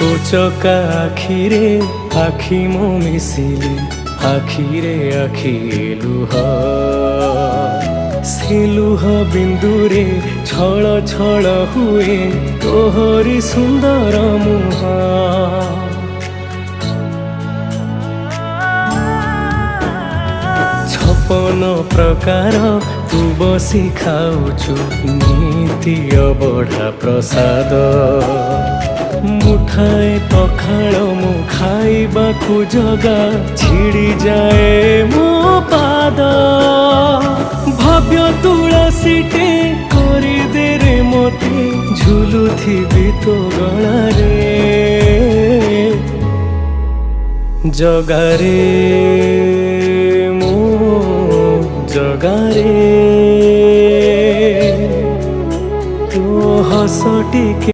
तो चका आखिरे आखि मो मिसिले आखिरे आखि लुह से लुह बिंदुरे छल छल हुए तोहरी सुंदर मुह छपन प्रकार तू बसी खाऊछु नीति अबढ़ा प्रसाद मुठाए पखाल मु खाइबाकु जगा छिड़ी जाए मो पाद भव्य तुलसीटे करी दे रे मोते झुलुथिबि तो गलारे जगारे मो जगारे तो हस टिके।